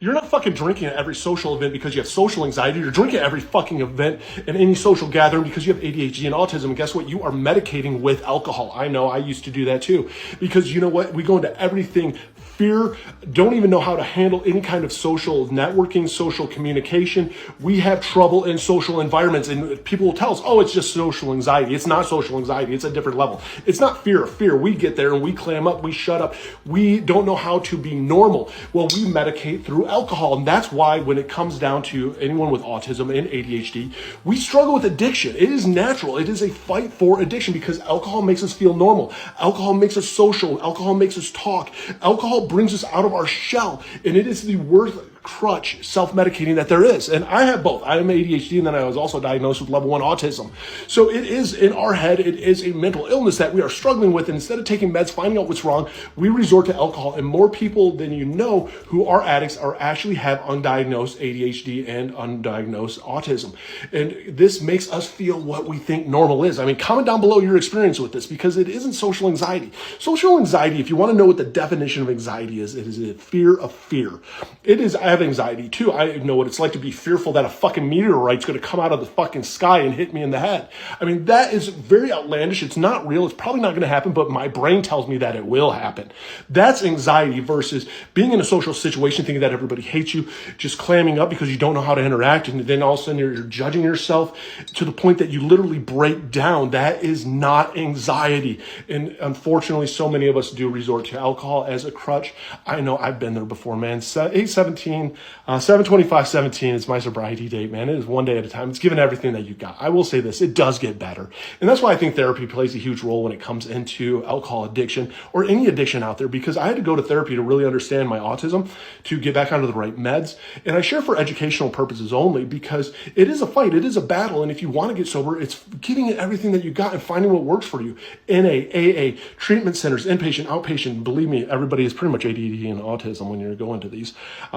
You're not fucking drinking at every social event because you have social anxiety. You're drinking at every fucking event and any social gathering because you have ADHD and autism. And guess what? You are medicating with alcohol. I know, I used to do that too. Because you know what? We go into everything fear, don't even know how to handle any kind of social networking, social communication. We have trouble in social environments, and people will tell us, oh, it's just social anxiety. It's not social anxiety. It's a different level. It's not fear of fear. We get there and we clam up, we shut up. We don't know how to be normal. Well, we medicate through alcohol. And that's why when it comes down to anyone with autism and ADHD, we struggle with addiction. It is natural. It is a fight for addiction because alcohol makes us feel normal. Alcohol makes us social. Alcohol makes us talk. Alcohol brings us out of our shell, and it is the worst crutch self-medicating that there is. And I have both. I am ADHD, and then I was also diagnosed with level 1 autism. So it is in our head, it is a mental illness that we are struggling with. And instead of taking meds, finding out what's wrong, we resort to alcohol. And more people than you know who are addicts are actually have undiagnosed ADHD and undiagnosed autism. And this makes us feel what we think normal is. I mean, comment down below your experience with this, because it isn't social anxiety. Social anxiety, if you want to know what the definition of anxiety is, it is a fear of fear. It is, I have anxiety too. I know what it's like to be fearful that a fucking meteorite's going to come out of the fucking sky and hit me in the head. I mean, that is very outlandish. It's not real. It's probably not going to happen, but my brain tells me that it will happen. That's anxiety versus being in a social situation, thinking that everybody hates you, just clamming up because you don't know how to interact. And then all of a sudden you're judging yourself to the point that you literally break down. That is not anxiety. And unfortunately, so many of us do resort to alcohol as a crutch. I know I've been there before, man. 7/25/17 is my sobriety date, man. It is one day at a time. It's given everything that you got. I will say this, it does get better. And that's why I think therapy plays a huge role when it comes into alcohol addiction or any addiction out there, because I had to go to therapy to really understand my autism, to get back onto the right meds. And I share for educational purposes only, because it is a fight, it is a battle. And if you want to get sober, it's giving it everything that you got and finding what works for you. NA, AA, treatment centers, inpatient, outpatient. Believe me, everybody is pretty much ADD and autism when you're going to these.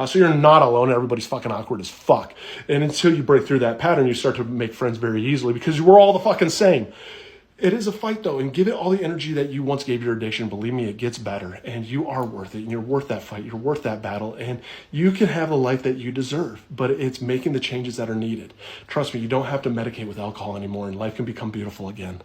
So you're not alone. Everybody's fucking awkward as fuck. And until you break through that pattern, you start to make friends very easily, because we're all the fucking same. It is a fight though, and give it all the energy that you once gave your addiction. Believe me, it gets better, and you are worth it, and you're worth that fight. You're worth that battle, and you can have the life that you deserve, but it's making the changes that are needed. Trust me, you don't have to medicate with alcohol anymore, and life can become beautiful again.